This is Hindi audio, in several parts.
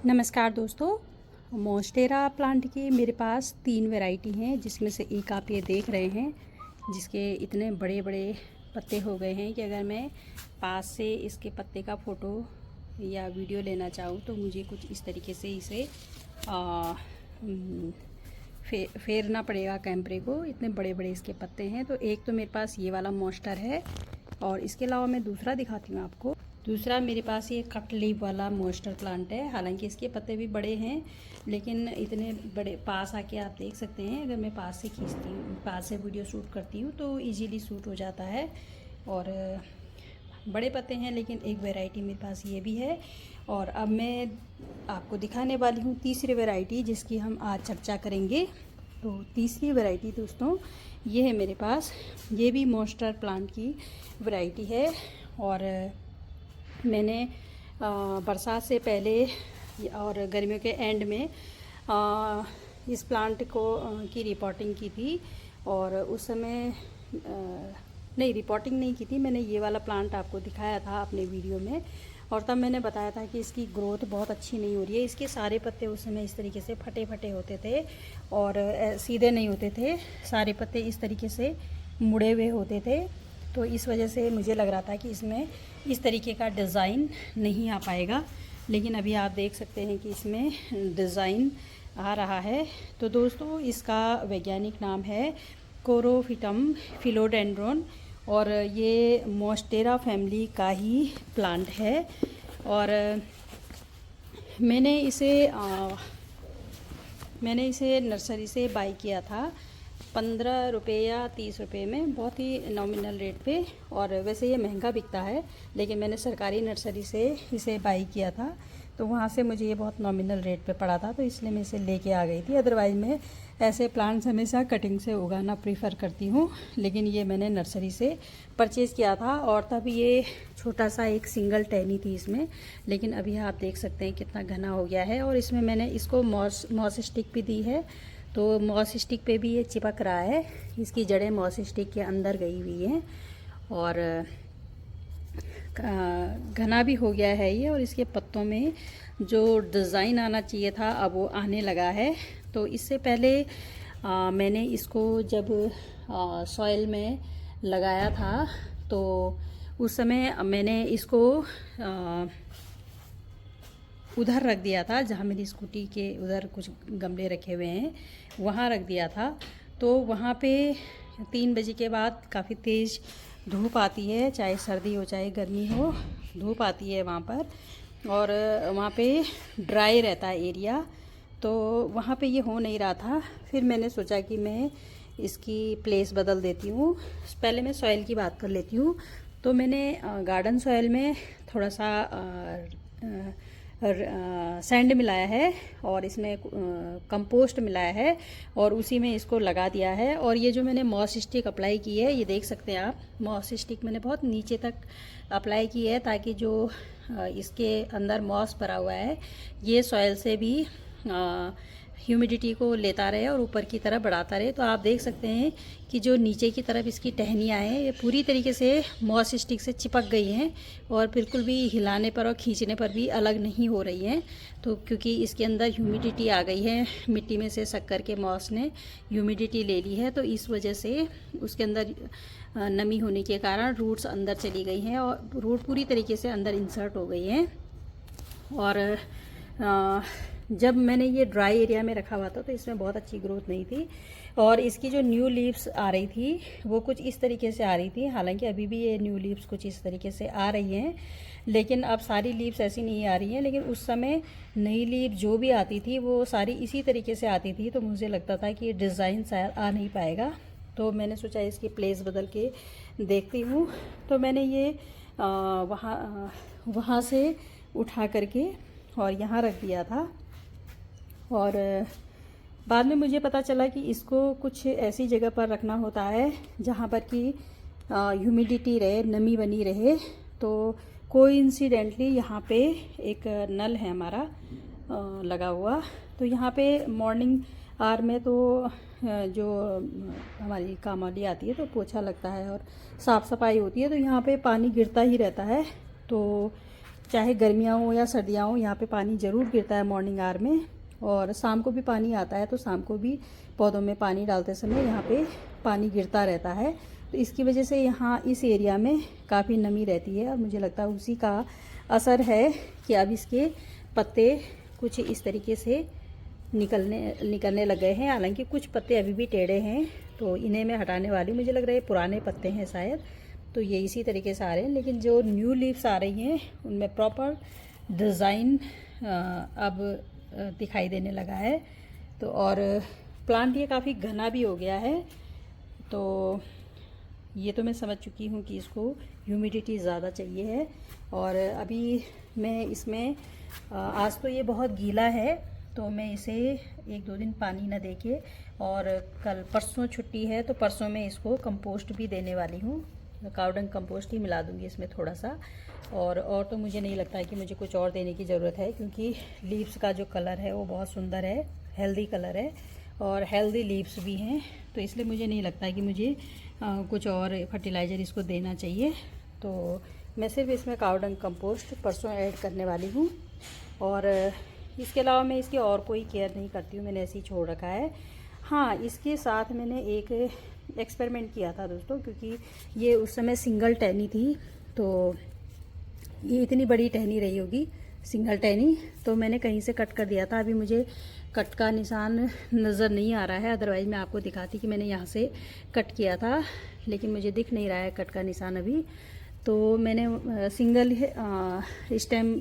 नमस्कार दोस्तों। मोंस्टेरा प्लांट की मेरे पास 3 वैरायटी हैं, जिसमें से एक आप ये देख रहे हैं, जिसके इतने बड़े बड़े पत्ते हो गए हैं कि अगर मैं पास से इसके पत्ते का फ़ोटो या वीडियो लेना चाहूँ तो मुझे कुछ इस तरीके से इसे फेरना पड़ेगा कैमरे को। इतने बड़े बड़े इसके पत्ते हैं। तो एक तो मेरे पास ये वाला मॉन्स्टर है, और इसके अलावा मैं दूसरा दिखाती हूँ आपको। दूसरा मेरे पास ये कट लीफ वाला मॉन्स्टर प्लांट है। हालांकि इसके पत्ते भी बड़े हैं, लेकिन इतने बड़े पास आके आप देख सकते हैं। अगर मैं पास से खींचती हूँ, पास से वीडियो शूट करती हूँ तो इजीली शूट हो जाता है। और बड़े पत्ते हैं, लेकिन एक वैरायटी मेरे पास ये भी है। और अब मैं आपको दिखाने वाली हूँ तीसरी वैरायटी, जिसकी हम आज चर्चा करेंगे। तो तीसरी वैरायटी दोस्तों ये है मेरे पास। ये भी मॉन्स्टर प्लांट की वैरायटी है। और मैंने बरसात से पहले और गर्मियों के एंड में इस प्लांट को की रिपोर्टिंग की थी। और उस समय नहीं, रिपोर्टिंग नहीं की थी, मैंने ये वाला प्लांट आपको दिखाया था अपने वीडियो में। और तब मैंने बताया था कि इसकी ग्रोथ बहुत अच्छी नहीं हो रही है। इसके सारे पत्ते उस समय इस तरीके से फटे फटे होते थे और सीधे नहीं होते थे। सारे पत्ते इस तरीके से मुड़े हुए होते थे। तो इस वजह से मुझे लग रहा था कि इसमें इस तरीके का डिज़ाइन नहीं आ पाएगा। लेकिन अभी आप देख सकते हैं कि इसमें डिज़ाइन आ रहा है। तो दोस्तों इसका वैज्ञानिक नाम है कोरोफिटम फिलोडेंड्रोन, और ये मोंस्टेरा फैमिली का ही प्लांट है। और मैंने इसे नर्सरी से बाई किया था 15 रुपये या 30 रुपये में, बहुत ही नॉमिनल रेट पे। और वैसे ये महंगा बिकता है, लेकिन मैंने सरकारी नर्सरी से इसे बाई किया था, तो वहाँ से मुझे ये बहुत नॉमिनल रेट पे पड़ा था, तो इसलिए मैं इसे लेके आ गई थी। अदरवाइज़ मैं ऐसे प्लांट्स हमेशा कटिंग से उगाना प्रीफर करती हूँ, लेकिन ये मैंने नर्सरी से परचेज़ किया था। और तब ये छोटा सा एक सिंगल टहनी थी इसमें, लेकिन अभी आप देख सकते हैं कितना घना हो गया है। और इसमें मैंने इसको मॉस स्टिक भी दी है, तो मॉस स्टिक पे भी ये चिपक रहा है। इसकी जड़ें मॉस स्टिक के अंदर गई हुई हैं और घना भी हो गया है ये। और इसके पत्तों में जो डिज़ाइन आना चाहिए था अब वो आने लगा है। तो इससे पहले मैंने इसको जब सॉइल में लगाया था, तो उस समय मैंने इसको उधर रख दिया था, जहाँ मेरी स्कूटी के उधर कुछ गमले रखे हुए हैं वहाँ रख दिया था। तो वहाँ पे 3 बजे के बाद काफ़ी तेज़ धूप आती है, चाहे सर्दी हो चाहे गर्मी हो, धूप आती है वहाँ पर। और वहाँ पे ड्राई रहता है एरिया, तो वहाँ पे ये हो नहीं रहा था। फिर मैंने सोचा कि मैं इसकी प्लेस बदल देती हूँ। पहले मैं सॉइल की बात कर लेती हूँ। तो मैंने गार्डन सॉइल में थोड़ा सा सैंड मिलाया है, और इसमें कंपोस्ट मिलाया है, और उसी में इसको लगा दिया है। और ये जो मैंने मॉस स्टिक अप्लाई की है, ये देख सकते हैं आप, मॉस स्टिक मैंने बहुत नीचे तक अप्लाई की है, ताकि जो इसके अंदर मॉस भरा हुआ है ये सॉइल से भी ह्यूमिडिटी को लेता रहे और ऊपर की तरफ बढ़ाता रहे। तो आप देख सकते हैं कि जो नीचे की तरफ इसकी टहनियाँ हैं ये पूरी तरीके से मॉस स्टिक से चिपक गई हैं, और बिल्कुल भी हिलाने पर और खींचने पर भी अलग नहीं हो रही हैं। तो क्योंकि इसके अंदर ह्यूमिडिटी आ गई है, मिट्टी में से शक्कर के मॉस ने ह्यूमिडिटी ले ली है, तो इस वजह से उसके अंदर नमी होने के कारण रूट्स अंदर चली गई हैं, और रूट पूरी तरीके से अंदर इंसर्ट हो गई हैं। और जब मैंने ये ड्राई एरिया में रखा हुआ था तो इसमें बहुत अच्छी ग्रोथ नहीं थी, और इसकी जो न्यू लीव्स आ रही थी वो कुछ इस तरीके से आ रही थी। हालांकि अभी भी ये न्यू लीव्स कुछ इस तरीके से आ रही हैं, लेकिन अब सारी लीव्स ऐसी नहीं आ रही हैं। लेकिन उस समय नई लीव जो भी आती थी वो सारी इसी तरीके से आती थी, तो मुझे लगता था कि ये डिज़ाइन शायद आ नहीं पाएगा। तो मैंने सोचा इसकी प्लेस बदल के देखती हूँ। तो मैंने ये वहाँ से उठा करके और यहाँ रख दिया था। और बाद में मुझे पता चला कि इसको कुछ ऐसी जगह पर रखना होता है जहाँ पर कि ह्यूमिडिटी रहे, नमी बनी रहे। तो कोइंसिडेंटली यहाँ पे एक नल है हमारा लगा हुआ, तो यहाँ पे मॉर्निंग आवर में तो जो हमारी काम वाली आती है तो पोछा लगता है और साफ़ सफाई होती है, तो यहाँ पे पानी गिरता ही रहता है। तो चाहे गर्मियाँ हो या सर्दियाँ हो, यहाँ पे पानी ज़रूर गिरता है मॉर्निंग आवर में, और शाम को भी पानी आता है, तो शाम को भी पौधों में पानी डालते समय यहाँ पे पानी गिरता रहता है। तो इसकी वजह से यहाँ इस एरिया में काफ़ी नमी रहती है, और मुझे लगता है उसी का असर है कि अब इसके पत्ते कुछ इस तरीके से निकलने लग गए हैं। हालांकि कुछ पत्ते अभी भी टेढ़े हैं, तो इन्हें मैं हटाने वाली हूँ। मुझे लग रहा है पुराने पत्ते हैं शायद, तो ये इसी तरीके से आ रहे हैं। लेकिन जो न्यू लीव्स आ रही हैं उनमें प्रॉपर डिज़ाइन अब दिखाई देने लगा है। तो और प्लांट ये काफ़ी घना भी हो गया है, तो ये तो मैं समझ चुकी हूँ कि इसको ह्यूमिडिटी ज़्यादा चाहिए है। और अभी मैं इसमें आज तो ये बहुत गीला है, तो मैं इसे 1-2 दिन पानी न देके, और कल परसों छुट्टी है तो परसों मैं इसको कंपोस्ट भी देने वाली हूँ। काउडंग कंपोस्ट ही मिला दूँगी इसमें थोड़ा सा, और तो मुझे नहीं लगता है कि मुझे कुछ और देने की ज़रूरत है, क्योंकि लीव्स का जो कलर है वो बहुत सुंदर है, हेल्दी कलर है और हेल्दी लीव्स भी हैं। तो इसलिए मुझे नहीं लगता है कि मुझे कुछ और फर्टिलाइज़र इसको देना चाहिए। तो मैं सिर्फ इसमें काउडंग कंपोस्ट परसों ऐड करने वाली हूँ, और इसके अलावा मैं इसकी और कोई केयर नहीं करती हूँ, मैंने ऐसे ही छोड़ रखा है। हाँ, इसके साथ मैंने एक एक्सपेरिमेंट किया था दोस्तों, क्योंकि ये उस समय सिंगल टहनी थी, तो ये इतनी बड़ी टहनी रही होगी सिंगल टहनी, तो मैंने कहीं से कट कर दिया था। अभी मुझे कट का निशान नज़र नहीं आ रहा है, अदरवाइज़ मैं आपको दिखाती कि मैंने यहाँ से कट किया था, लेकिन मुझे दिख नहीं रहा है कट का निशान अभी। तो मैंने सिंगल स्टेम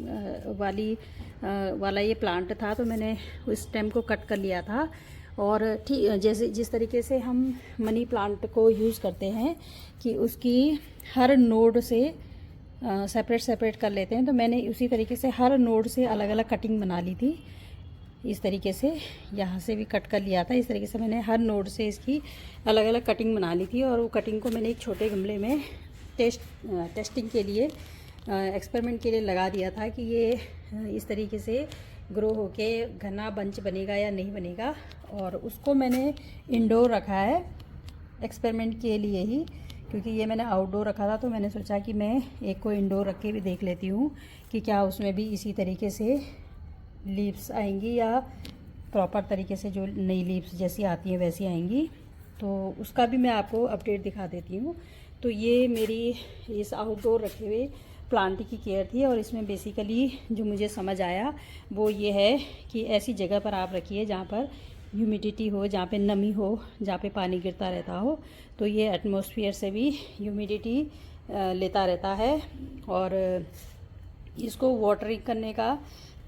वाला ये प्लांट था, तो मैंने उस स्टेम को कट कर लिया था। और ठीक जैसे जिस तरीके से हम मनी प्लांट को यूज़ करते हैं कि उसकी हर नोड से सेपरेट कर लेते हैं, तो मैंने उसी तरीके से हर नोड से अलग अलग कटिंग बना ली थी। इस तरीके से यहाँ से भी कट कर लिया था। इस तरीके से मैंने हर नोड से इसकी अलग अलग कटिंग बना ली थी, और वो कटिंग को मैंने एक छोटे गमले में टेस्टिंग के लिए, एक्सपेरिमेंट के लिए लगा दिया था कि ये इस तरीके से ग्रो होके घना बंच बनेगा या नहीं बनेगा। और उसको मैंने इंडोर रखा है एक्सपेरिमेंट के लिए ही, क्योंकि ये मैंने आउटडोर रखा था, तो मैंने सोचा कि मैं एक को इंडोर रख के भी देख लेती हूँ कि क्या उसमें भी इसी तरीके से लीव्स आएंगी, या प्रॉपर तरीके से जो नई लीव्स जैसी आती हैं वैसी आएंगी। तो उसका भी मैं आपको अपडेट दिखा देती हूँ। तो ये मेरी इस आउटडोर रखे हुए प्लांट की केयर थी, और इसमें बेसिकली जो मुझे समझ आया वो ये है कि ऐसी जगह पर आप रखिए जहाँ पर ह्यूमिडिटी हो, जहाँ पे नमी हो, जहाँ पे पानी गिरता रहता हो। तो ये एटमॉस्फेयर से भी ह्यूमिडिटी लेता रहता है। और इसको वाटरिंग करने का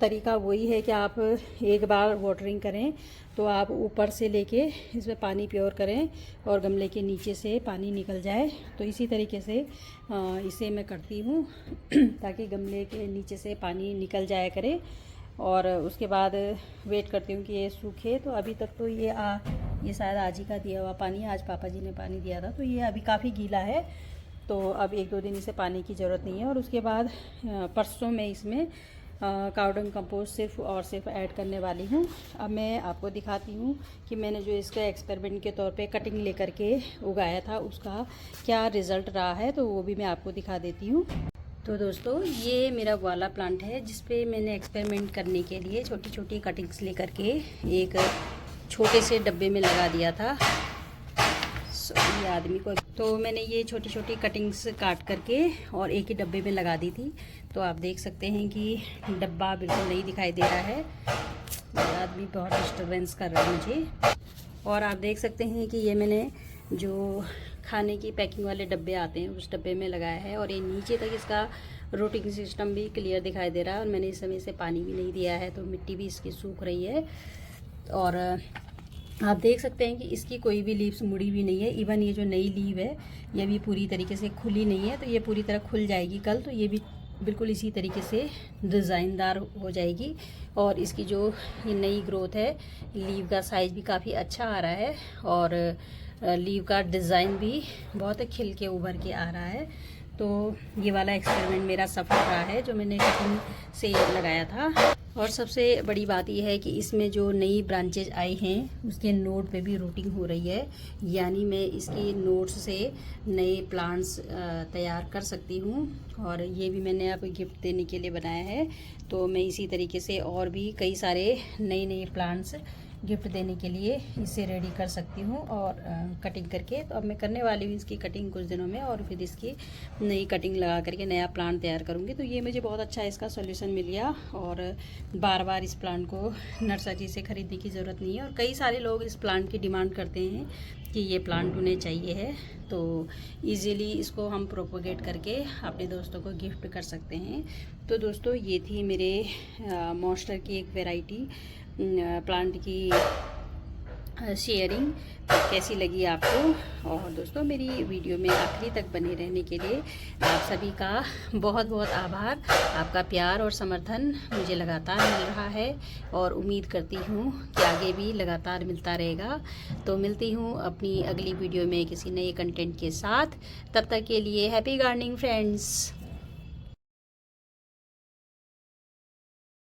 तरीका वही है कि आप एक बार वाटरिंग करें तो आप ऊपर से लेके इसमें पानी प्योर करें और गमले के नीचे से पानी निकल जाए। तो इसी तरीके से इसे मैं करती हूँ ताकि गमले के नीचे से पानी निकल जाया करे, और उसके बाद वेट करती हूँ कि ये सूखे। तो अभी तक तो ये शायद आज ही का दिया हुआ पानी है, आज पापा जी ने पानी दिया था, तो ये अभी काफ़ी गीला है। तो अब 1-2 दिन इसे पानी की ज़रूरत नहीं है। और उसके बाद परसों मैं इसमें काउडंग कंपोस्ट सिर्फ ऐड करने वाली हूँ। अब मैं आपको दिखाती हूँ कि मैंने जो इसका एक्सपेरिमेंट के तौर पे कटिंग लेकर के उगाया था उसका क्या रिज़ल्ट रहा है, तो वो भी मैं आपको दिखा देती हूँ। तो दोस्तों, ये मेरा वाला प्लांट है जिस पे मैंने एक्सपेरिमेंट करने के लिए छोटी छोटी कटिंग्स लेकर के एक छोटे से डब्बे में लगा दिया था ये आदमी को। तो मैंने ये छोटी छोटी कटिंग्स काट करके और एक ही डब्बे में लगा दी थी। तो आप देख सकते हैं कि डब्बा बिल्कुल नहीं दिखाई दे रहा है, ये आदमी बहुत डिस्टर्बेंस कर रहा है मुझे। और आप देख सकते हैं कि ये मैंने जो खाने की पैकिंग वाले डब्बे आते हैं उस डब्बे में लगाया है, और ये नीचे तक इसका रूटिंग सिस्टम भी क्लियर दिखाई दे रहा है। और मैंने इस समय से पानी भी नहीं दिया है, तो मिट्टी भी इसकी सूख रही है। और आप देख सकते हैं कि इसकी कोई भी लीव्स मुड़ी भी नहीं है। इवन ये जो नई लीव है ये भी पूरी तरीके से खुली नहीं है, तो ये पूरी तरह खुल जाएगी कल। तो ये भी बिल्कुल इसी तरीके से डिज़ाइनदार हो जाएगी। और इसकी जो ये नई ग्रोथ है, लीव का साइज़ भी काफ़ी अच्छा आ रहा है, और लीव का डिज़ाइन भी बहुत खिल के उभर के आ रहा है। तो ये वाला एक्सपेरिमेंट मेरा सफल रहा है जो मैंने कटिंग से लगाया था। और सबसे बड़ी बात यह है कि इसमें जो नई ब्रांचेज आई हैं उसके नोड पे भी रूटिंग हो रही है, यानी मैं इसके नोड्स से नए प्लांट्स तैयार कर सकती हूँ। और ये भी मैंने आपको गिफ्ट देने के लिए बनाया है, तो मैं इसी तरीके से और भी कई सारे नए प्लांट्स गिफ्ट देने के लिए इसे रेडी कर सकती हूँ और कटिंग करके। तो अब मैं करने वाली हूँ इसकी कटिंग कुछ दिनों में, और फिर इसकी नई कटिंग लगा करके नया प्लांट तैयार करूँगी। तो ये मुझे बहुत अच्छा इसका सॉल्यूशन मिल गया, और बार बार इस प्लांट को नर्सरी से ख़रीदने की ज़रूरत नहीं है। और कई सारे लोग इस प्लांट की डिमांड करते हैं कि ये प्लांट उन्हें चाहिए है, तो ईज़िली इसको हम प्रोपोगेट करके अपने दोस्तों को गिफ्ट कर सकते हैं। तो दोस्तों ये थी मेरे मॉन्स्टर की एक वैरायटी प्लांट की शेयरिंग। कैसी लगी आपको? और दोस्तों मेरी वीडियो में आखिरी तक बने रहने के लिए आप सभी का बहुत बहुत आभार। आपका प्यार और समर्थन मुझे लगातार मिल रहा है, और उम्मीद करती हूँ कि आगे भी लगातार मिलता रहेगा। तो मिलती हूँ अपनी अगली वीडियो में किसी नए कंटेंट के साथ। तब तक के लिए हैप्पी गार्डनिंग फ्रेंड्स।